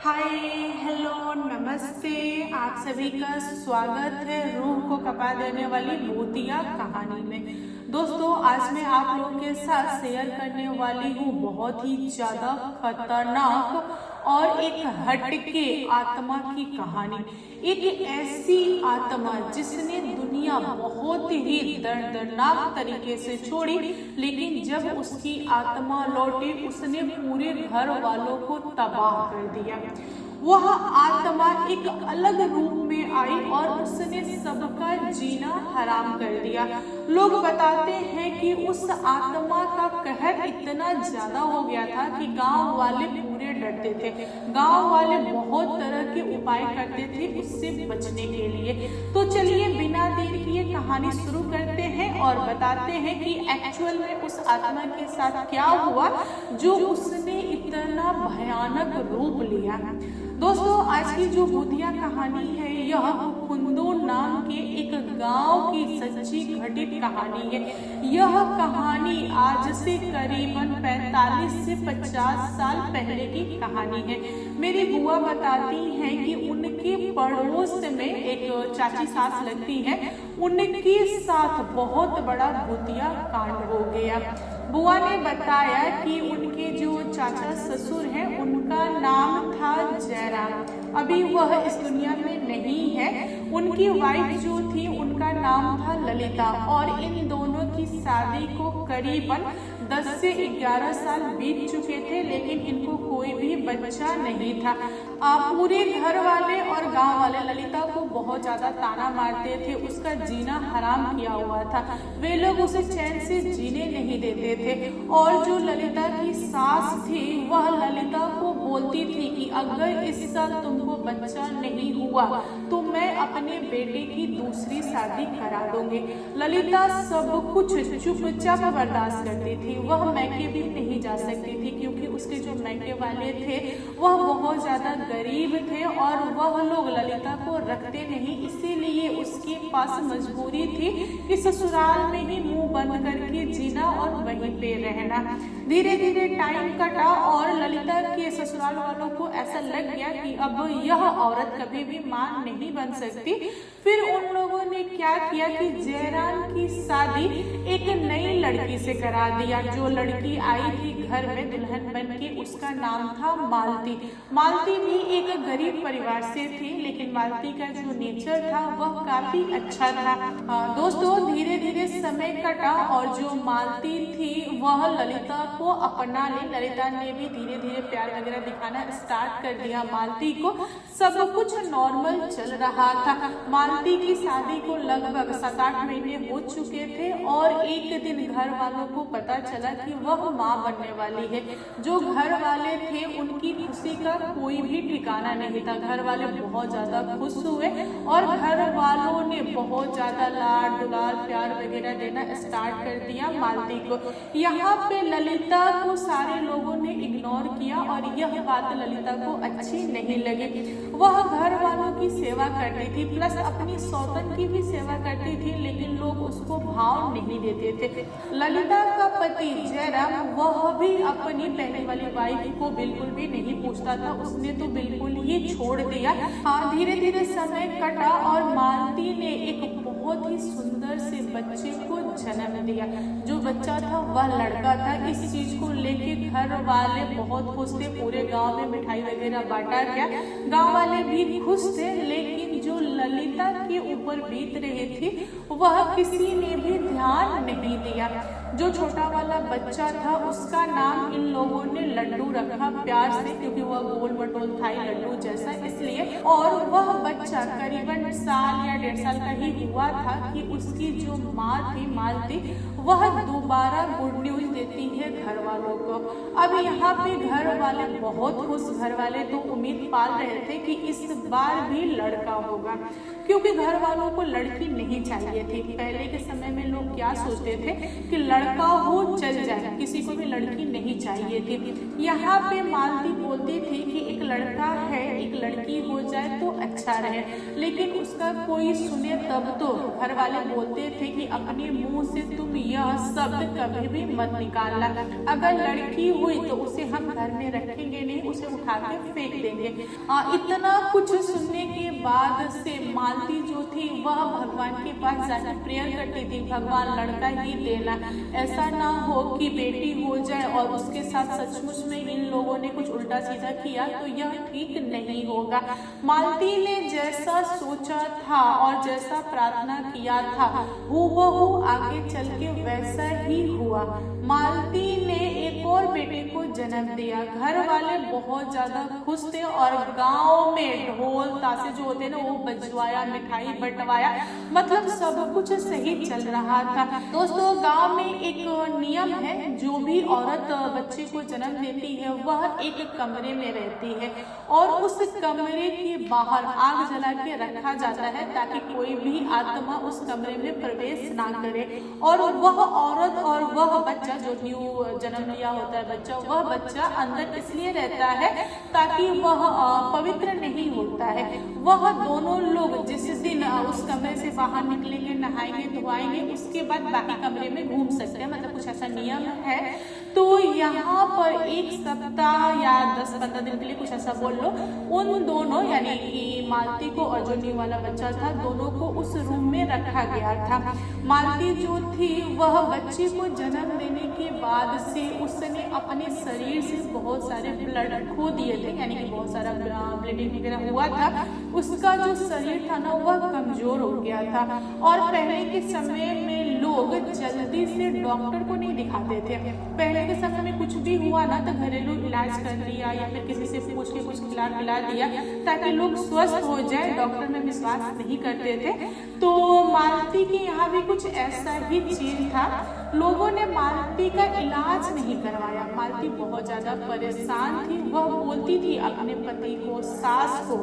हाय, hello, नमस्ते। आप सभी का स्वागत है रूह को कपा देने वाली भूतिया कहानी में। दोस्तों, आज मैं आप लोगों के साथ शेयर करने वाली हूँ बहुत ही ज्यादा खतरनाक और एक हटके आत्मा की कहानी। एक ऐसी आत्मा जिसने दुनिया बहुत ही दर्दनाक तरीके से छोड़ी, लेकिन जब उसकी आत्मा लौटी उसने पूरे घर वालों को तबाह कर दिया। वह आत्मा एक अलग रूप में आई और उसने सबका जीना हराम कर दिया। लोग बताते हैं कि उस आत्मा का कहर इतना ज्यादा हो गया था कि गांव वाले पूरे डरते थे। गांव वाले बहुत तरह के उपाय करते थे उससे बचने के लिए। तो चलिए बिना देर किए कहानी शुरू करते हैं और बताते हैं कि एक्चुअल में उस आत्मा के साथ क्या हुआ जो उसने इतना भयानक रूप लिया। दोस्तों, आज की जो भूतिया कहानी है यह कुंदो नाम के एक गांव की सच्ची घटित कहानी है। यह कहानी आज से करीबन 45 से 50 साल पहले की कहानी है। मेरी बुआ बताती हैं कि उनके पड़ोस में एक चाची सास लगती है, उनके साथ बहुत बड़ा भूतिया कांड हो गया। बुआ ने बताया कि उनके जो चाचा ससुर हैं उनका नाम था जयराम। अभी वह इस दुनिया में नहीं है। उनकी वाइफ जो थी उनका नाम था ललिता और इन दोनों की शादी को करीबन 10 से 11 साल बीत चुके थे, लेकिन इनको कोई भी बच्चा नहीं था। पूरे घर वाले और गांव वाले ललिता को बहुत ज्यादा ताना मारते थे, उसका जीना हराम किया हुआ था। वे लोग उसे चैन से जीने नहीं देते थे। और जो ललिता की सास थी वह ललिता को बोलती थी कि अगर इस साल तुमको बच्चा नहीं हुआ तो मैं अपने बेटे की दूसरी शादी करा दूंगी। ललिता सब कुछ चुपचाप बर्दाश्त करती थी। वह मैके भी नहीं जा सकती थी क्योंकि उसके जो मैके वाले थे वह बहुत ज्यादा गरीब थे और वह लोग ललिता को रखते नहीं, इसीलिए उसके पास मजबूरी थी कि ससुराल में ही मुंह बंद करके जीना और वहीं पे रहना। धीरे धीरे टाइम कटा और ललिता के ससुराल वालों को ऐसा लग गया कि अब यह औरत कभी भी मां नहीं बन सकती। फिर उन लोगों ने क्या किया कि जयराम की शादी एक नई लड़की से करा दिया। जो लड़की आई थी घर में दुल्हन बन के, उसका नाम था मालती। मालती भी एक गरीब परिवार से थी, लेकिन मालती का जो नेचर था वह काफी अच्छा था। दोस्तों, धीरे धीरे समय कटा और जो मालती थी वह ललिता को अपना ली। ललिता ने भी धीरे धीरे प्यार वगैरह दिखाना स्टार्ट कर दिया मालती को। सब कुछ नॉर्मल चल रहा था। मालती की शादी को लगभग 7-8 महीने हो चुके थे और एक दिन घर वालों को पता चला कि वह मां बनने वाली है। जो घर वाले थे उनकी खुशी का कोई भी ठिकाना नहीं था। घर वाले बहुत ज्यादा खुश हुए और घर वालों ने बहुत ज्यादा लाड दुलार प्यार वगैरह देना स्टार्ट कर दिया मालती को। यहाँ पे ललिता को सारे लोगों ने इग्नोर किया और यह बात ललिता को अच्छी नहीं लगी। वह घर वालों की सेवा करती थी प्लस अपनी सौतन की भी सेवा करती थी, लेकिन लोग उसको भाव नहीं देते थे। ललिता का पति जयराम वह भी अपनी पहले वाली वाइफ को बिल्कुल भी नहीं पूछता था, उसने तो बिल्कुल ही छोड़ दिया। धीरे धीरे समय कटा और मालती ने एक बहुत ही सुंदर से बच्चे को जन्म दिया। जो बच्चा था वह लड़का था। इस चीज को लेके घर वाले बहुत खुश थे। पूरे गांव में मिठाई वगैरह बांटा गया। गांव वाले भी खुश थे, लेकिन जो ललिता के ऊपर बीत रही थी वह किसी ने भी ध्यान नहीं दिया। जो छोटा वाला बच्चा था उसका नाम इन लोगों ने लड्डू रखा प्यार से, क्योंकि वह गोल मटोल था लड्डू जैसा, इसलिए। और वह बच्चा करीबन साल या 1.5 साल का ही हुआ था कि उसकी जो माँ थी मालती वह दोबारा गुड न्यूज देती है घर वालों को। अब यहाँ पे घर वाले बहुत खुश। घर वाले तो उम्मीद पाल रहे थे कि इस बार भी लड़का होगा, क्योंकि घर वालों को लड़की नहीं चाहिए थी। पहले के समय में लोग क्या सोचते थे कि लड़का हो चल जाए, किसी को भी लड़की नहीं चाहिए थी। यहाँ पे मालती बोलती थी कि एक लड़का है, एक लड़की हो जाए तो अच्छा रहे, लेकिन उसका कोई सुने तब तो। घर वाले बोलते थे कि अपने मुंह से तुम यह शब्द कभी भी मत निकालना, अगर लड़की हुई तो उसे हम घर में रखेंगे नहीं, उसे उठा के फेंक देंगे। इतना कुछ सुनने के बाद से मालती जो थी वह भगवान के पास जाकर प्रेयर करती थी, भगवान लड़का ही देना, ऐसा ना हो कि बेटी हो जाए और उसके साथ सचमुच में इन लोगों ने कुछ उल्टा सीधा किया तो यह ठीक नहीं होगा। मालती ने जैसा सोचा था और जैसा प्रार्थना किया था हूबहू आगे चल के वैसा ही हुआ। मालती ने एक और बेटे को जन्म दिया। घर वाले बहुत ज्यादा खुश थे और गांव में ढोल ताशे जो होते हैं ना वो बजवाया, मिठाई बंटवाया, मतलब सब कुछ सही चल रहा था। दोस्तों गांव में एक नियम है, जो भी औरत बच्चे को जन्म देती है वह एक कमरे में रहती है और उस कमरे के बाहर आग जला के रखा जाता है ताकि कोई भी आत्मा उस कमरे में प्रवेश ना करे। और वह औरत और वह बच्चा जो न्यू जन्म लिया होता है बच्चा, वह बच्चा अंदर इसलिए रहता है ताकि वह पवित्र नहीं होता है। वह दोनों लोग जिस दिन उस कमरे से बाहर निकलेंगे, नहाएंगे धोआएंगे, उसके बाद बाकी कमरे में घूम सकते हैं, मतलब कुछ ऐसा नियम है। तो यहाँ पर एक सप्ताह या 10-15 दिन के लिए कुछ ऐसा बोल लो, उन दोनों यानी कि मालती को और जो न्यू वाला बच्चा था दोनों को उस रूम में रखा गया था। मालती जो थी वह बच्चे को जन्म देने के बाद से उसने अपने शरीर से बहुत सारे ब्लड खो दिए थे, यानी कि बहुत सारा ब्लीडिंग वगैरह हुआ था। उसका जो शरीर था ना वह कमजोर हो गया था और पहले के समय में लोग जल्दी से डॉक्टर को नहीं दिखाते थे। पहले के समय में कुछ भी हुआ ना तो घरेलू इलाज कर लिया या फिर किसी से पूछ के कुछ खिला पिला दिया ताकि लोग स्वस्थ हो जाए, डॉक्टर में विश्वास नहीं करते थे। तो मालती के यहाँ भी कुछ ऐसा ही चीज था, लोगों ने मालती का इलाज नहीं करवाया। मालती बहुत ज्यादा परेशान थी, वह बोलती थी अपने पति को, सास को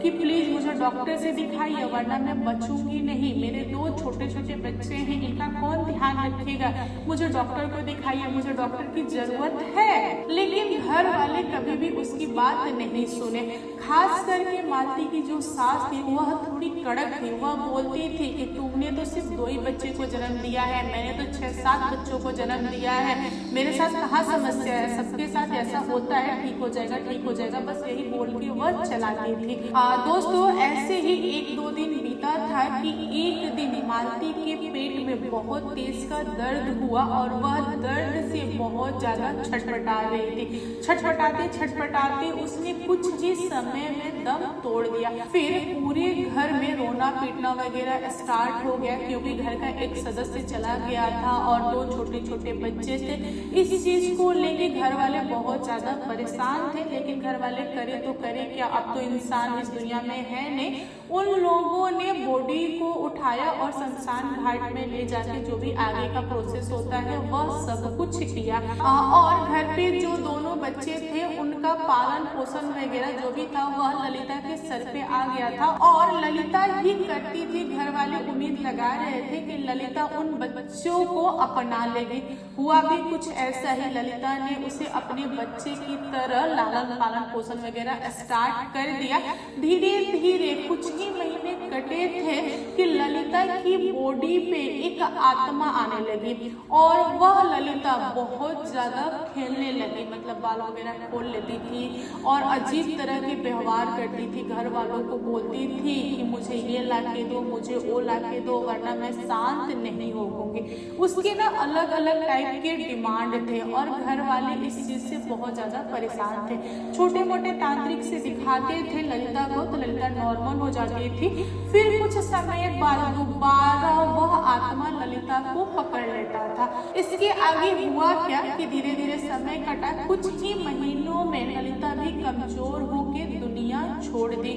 कि प्लीज मुझे डॉक्टर से दिखाइए वरना मैं बचूंगी नहीं, मेरे 2 छोटे छोटे बच्चे हैं, इनका कौन ध्यान रखेगा, मुझे डॉक्टर को दिखाइए, मुझे डॉक्टर की जरूरत है। लेकिन घर वाले कभी भी उसकी बात नहीं सुने। खास करके मालती की जो सास थी वह थोड़ी कड़क थी, वह बोलती थी कि तुमने तो सिर्फ 2 ही बच्चे को जन्म दिया है, मैंने तो 6-7 बच्चों को जन्म दिया है, मेरे साथ कहाँ समस्या है, सबके साथ ऐसा होता है, ठीक हो जाएगा ठीक हो जाएगा, बस यही बोल के वह चलाती थी। दोस्तों ऐसे ही 1-2 दिन बीता था कि एक दिन मालती के पेट में बहुत तेज का दर्द हुआ और वह दर्द से बहुत ज्यादा छटपटा रही थी। छटपटाते छटपटाते उसने कुछ ही समय में दम तोड़ दिया। फिर पूरे घर में रोना पीटना वगैरह स्टार्ट हो गया क्योंकि घर का एक सदस्य चला गया था और 2 छोटे छोटे बच्चे थे। इस चीज को लेके घर वाले बहुत ज्यादा परेशान थे, लेकिन घर वाले करे तो करे क्या, अब तो इंसान इस दुनिया में है नहीं। उन लोगों ने बॉडी को उठाया और शमशान घाट में ले जाके जो भी आगे का प्रोसेस होता है वह सब कुछ किया। और घर पे जो दोनों बच्चे थे उनका पालन पोषण वगैरह जो भी था वह ललिता के सर पे आ गया था और ललिता ही करती थी। घर वाले उम्मीद लगा रहे थे कि ललिता उन बच्चों को अपना लेगी। हुआ भी कुछ ऐसा ही, ललिता ने उसे अपने बच्चे की तरह लालन पालन पोषण वगैरह स्टार्ट कर दिया। धीरे धीरे कुछ ही महीने कटे थे कि ललिता की बॉडी पे एक आत्मा आने लगी और वह ललिता बहुत ज्यादा खेलने लगी, मतलब बाल वगैरह खोल लेती थी और अजीब तरह के व्यवहार करती थी। घर वालों को बोलती थी कि मुझे ये ला के दो, मुझे वो ला के दो, वरना मैं शांत नहीं होऊंगी। उसके ना अलग अलग टाइप के डिमांड थे और घर वाले इस चीज से बहुत ज्यादा परेशान थे। छोटे मोटे तांत्रिक से दिखाते थे ललिता को तो ललिता नॉर्मल हो जाती थी। फिर कुछ समय बाद दोबारा वह आत्मा ललिता को पकड़ लेता था। इसके आगे हुआ क्या कि धीरे धीरे समय कटा, कुछ ही महीनों में ललिता भी कमजोर होकर दुनिया छोड़ दी।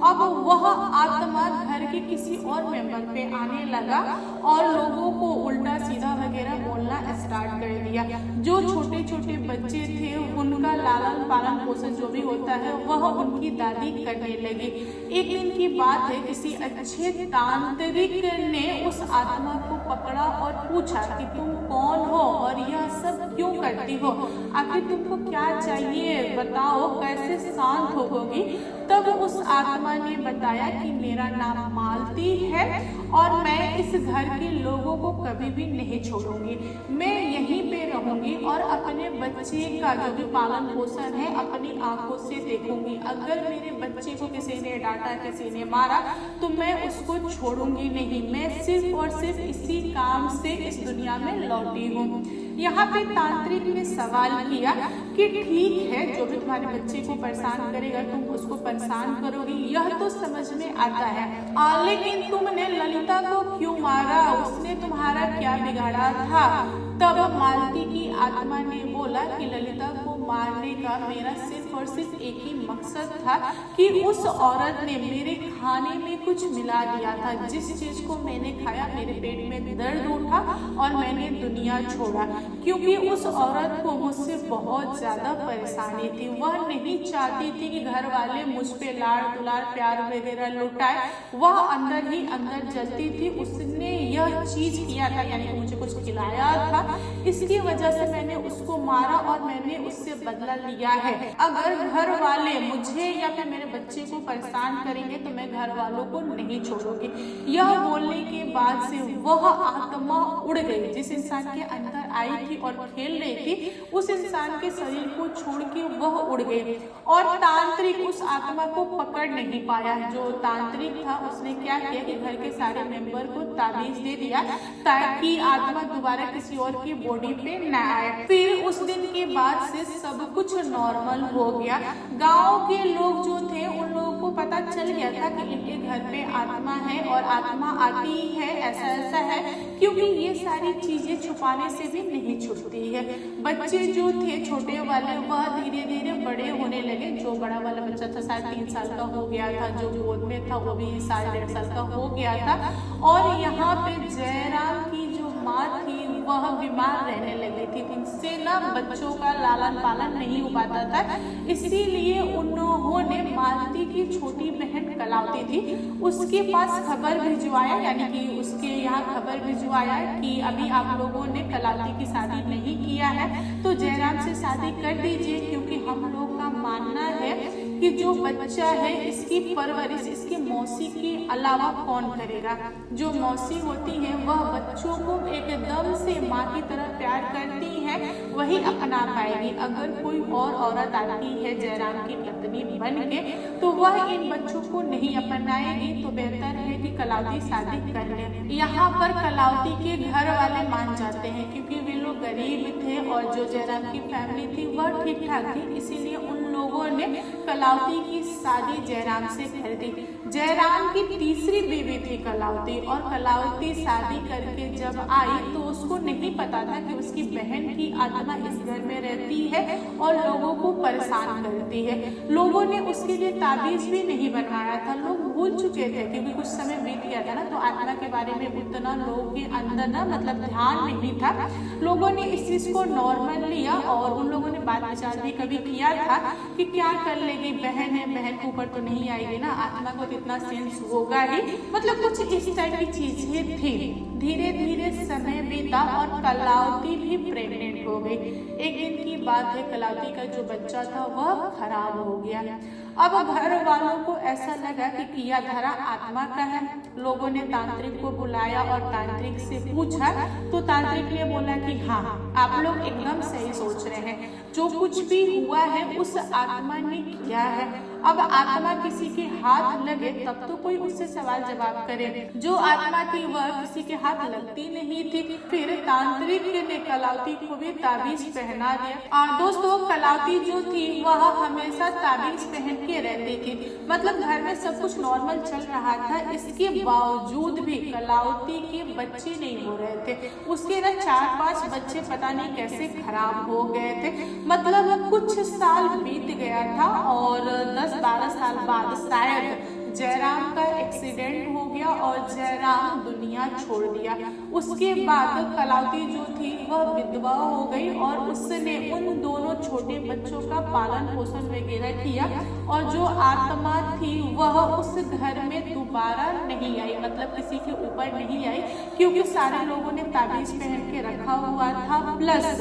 अब वह आत्मा घर के किसी और मेंबर पे आने लगा और लोगों को उल्टा सीधा वगैरह बोलना स्टार्ट कर दिया। जो छोटे छोटे बच्चे थे उनका लालन पालन पोषण जो भी होता है वह उनकी दादी करने लगी। एक दिन की बात है, किसी अच्छे तांत्रिक ने उस आत्मा को पकड़ा और पूछा कि तुम कौन हो और यह सब क्यों करती हो, आखिर तुमको क्या चाहिए बताओ, कैसे शांत होगी। तब उस आत्मा ने बताया कि मेरा नाम मालती है और मैं इस घर के लोगों को कभी भी नहीं छोड़ूंगी, मैं यहीं पे रहूंगी और अपने बच्चे का जो भी पालन पोषण है अपनी आंखों से देखूंगी। अगर मेरे बच्चे को किसी ने डांटा, किसी ने मारा, तो मैं उसको छोड़ूंगी नहीं। मैं सिर्फ और सिर्फ इसी काम से इस दुनिया में लौटी हूँ। यहाँ पे तांत्रिक ने सवाल किया कि ठीक है, जो भी तुम्हारे बच्चे को परेशान करेगा तुम उसको परेशान करोगी, यह तो समझ में आता है, लेकिन तुमने ललिता को क्यों मारा? उसने तुम्हारा क्या बिगाड़ा था? तब मालती की आत्मा ने बोला कि ललिता को मारने का मेरा सिर्फ और सिर्फ एक ही मकसद था कि उस औरत ने मेरे खाने में कुछ मिला दिया था। जिस चीज को मैंने खाया मेरे पेट में दर्द उठा और मैंने दुनिया छोड़ा, क्योंकि उस औरत को मुझसे बहुत ज्यादा परेशानी थी। वह नहीं चाहती थी कि घर वाले मुझ पे लाड़ दुलार प्यार वगैरह लुटाए, वह अंदर ही अंदर जलती थी। उसने यह चीज किया था, यानी मुझे कुछ खिलाया था, इसकी वजह से मैंने उसको मारा और मैंने उससे बदला लिया है। अगर घर वाले मुझे या फिर मेरे बच्चे को परेशान करेंगे तो मैं घर वालों को नहीं छोड़ूंगी। यह बोलने के बाद से वह आत्मा उड़ गई। जिस इंसान के अंदर आई थी और खेल रही थी, उस इंसान के शरीर को छोड़ के वह उड़ गई और तांत्रिक उस आत्मा को पकड़ नहीं पाया। जो तांत्रिक था उसने क्या किया कि घर के सारे मेंबर को ताबीज दे दिया ताकि आत्मा दोबारा किसी और की बॉडी पे न आए। फिर उस दिन के बाद से सब कुछ नॉर्मल हो गया। गांव के लोग जो थे उन लोगों को पता चल गया था कि इनके घर पे आत्मा है और आत्मा आती है, ऐसा ऐसा है, क्योंकि ये सारी चीजें छुपाने से भी नहीं छुपती है। बच्चे जो थे छोटे वाले वह धीरे धीरे बड़े होने लगे। जो बड़ा वाला बच्चा था शायद 3 साल का हो गया था, जो गोद में था वो भी 1.5 साल का हो गया था। और यहाँ पे जयराम की जो माँ थी वह बीमार रहने लगी थी। उनसे ना बच्चों का लालन पालन नहीं हो पाता था, इसीलिए उन्होंने मालती की छोटी बहन कलावती थी उसके पास खबर भिजवाया, यानी कि उसके यहाँ खबर भिजवाया कि अभी आप लोगों ने कलावती की शादी नहीं किया है तो जयराम से शादी कर दीजिए, क्योंकि हम लोग का मानना है कि जो बच्चा है इसकी परवरिश इसकी मौसी के अलावा कौन करेगा। जो मौसी होती है वह बच्चों को एकदम से माँ की तरह प्यार करती है, वही अपना पाएगी। अगर कोई और औरत आती है जयराम की पत्नी बन के तो वह इन बच्चों को नहीं अपनाएगी, तो बेहतर है कि कलावती शादी कर ले। यहाँ पर कलावती के घर वाले मान जाते हैं, क्योंकि वे लोग गरीब थे और जो जयराम की फैमिली थी वह ठीक ठाक थी, इसीलिए उन लोगों ने कलावती की शादी जयराम से कर दी। जयराम की तीसरी बीवी थी कलावती, और कलावती शादी करके जब आई तो उसको नहीं पता था कि उसकी बहन की आत्मा इस घर में रहती है और लोगों को परेशान करती है। लोगों ने उसके लिए ताबीज भी नहीं बनवाया था, लोग भूल चुके थे, क्योंकि कुछ समय बीत गया था ना, तो आत्मा के बारे में उतना लोगों के अंदर ना मतलब ध्यान नहीं था। लोगों ने इस चीज को नॉर्मल लिया और उन लोगों ने बात विचार भी कभी किया था कि क्या कर लेगी, बहन है, बहन के ऊपर तो नहीं आएगी ना, आत्मा को तो इतना सेंस होगा ही, मतलब कुछ इस टाइप की चीजें थी। धीरे धीरे समय बीता और कलावती भी प्रेग्नेंट हो गई। एक दिन की बात है, कलावती का जो बच्चा था वह खराब हो गया। अब घर वालों को ऐसा लगा कि किया धरा आत्मा का है। लोगों ने तांत्रिक को बुलाया और तांत्रिक से पूछा तो तांत्रिक ने बोला कि हाँ, आप लोग एकदम सही सोच रहे हैं, जो कुछ भी हुआ है उस आत्मा ने किया है। अब आत्मा किसी के हाथ लगे तब तो कोई उससे सवाल जवाब करे, जो आत्मा थी वह किसी के हाथ लगती नहीं थी। फिर तांत्रिक ने कलावती को भी ताबीज पहना दिया। दोस्तों, कलावती जो थी वह हमेशा ताबीज पहन के रहती थी, मतलब घर में सब कुछ नॉर्मल चल रहा था, इसके बावजूद भी कलावती के बच्चे नहीं हो रहे थे। उसके ना 4-5 बच्चे पता नहीं कैसे खराब हो गए थे। मतलब कुछ साल बीत गया था और 10-12 साल बाद शायद जयराम का एक्सीडेंट हो गया और जयराम दुनिया छोड़ दिया। उसके बाद कलावती जो थी वह विधवा हो गई और उसने उन दोनों छोटे बच्चों का पालन पोषण वगैरह किया, और जो आत्मा थी वह उस घर में दोबारा नहीं आई, मतलब किसी के ऊपर नहीं आई, क्योंकि सारे लोगों ने ताबीज पहन के रखा हुआ था। प्लस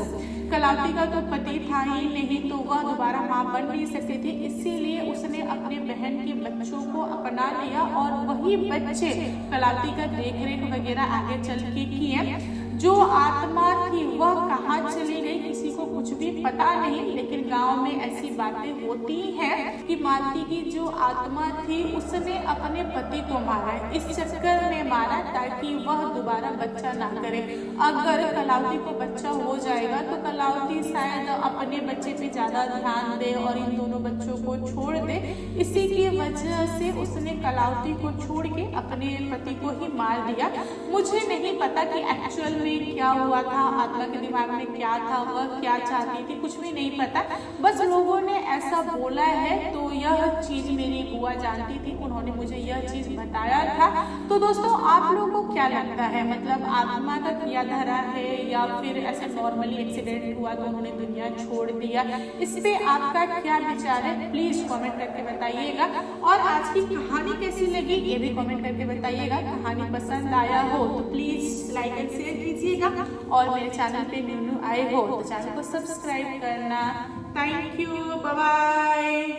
कलावती का तो पति था ही नहीं, तो वह दोबारा माँ बन नहीं सकती थी, इसीलिए उसने अपने बहन के बच्चों अपना लिया और वही बच्चे कलावती का देख रेख वगैरह आगे चल के किए। जो आत्मा थी वह कहाँ चली गई किसी को कुछ भी पता नहीं, लेकिन गांव में ऐसी बातें होती हैं कि मालती की जो आत्मा थी उसने अपने पति को मारा, इस चक्कर में मारा ताकि वह दोबारा बच्चा ना करे। अगर कलावती को बच्चा हो जाएगा तो कलावती शायद अपने बच्चे पे ज्यादा ध्यान दे और इन दोनों बच्चों को छोड़ दे। इसी की वजह से उसने कलावती को छोड़ के अपने पति को ही मार दिया। मुझे नहीं पता कि एक्चुअल में क्या हुआ था, आत्मा के दिमाग में क्या था, वह क्या चाहती थी, कुछ भी नहीं पता। बस लोगों ने ऐसा बोला है, तो यह चीज मेरी बुआ जानती थी, उन्होंने मुझे यह चीज बताया था। तो दोस्तों आप लोगों को क्या लगता है, मतलब आत्मा का किया धरा है या फिर ऐसे नॉर्मली एक्सीडेंट हुआ तो उन्होंने दुनिया छोड़ दिया? इस पे आपका क्या विचार है प्लीज कमेंट करके बताइएगा। और आज की कहानी कैसी लगी ये भी कमेंट करके बताइएगा। कहानी पसंद आया हो तो प्लीज लाइक एंड शेयर कीजिएगा और मेरे चैनल पे न्यू आए हो तो चैनल को सब्सक्राइब करना। Thank you, bye bye.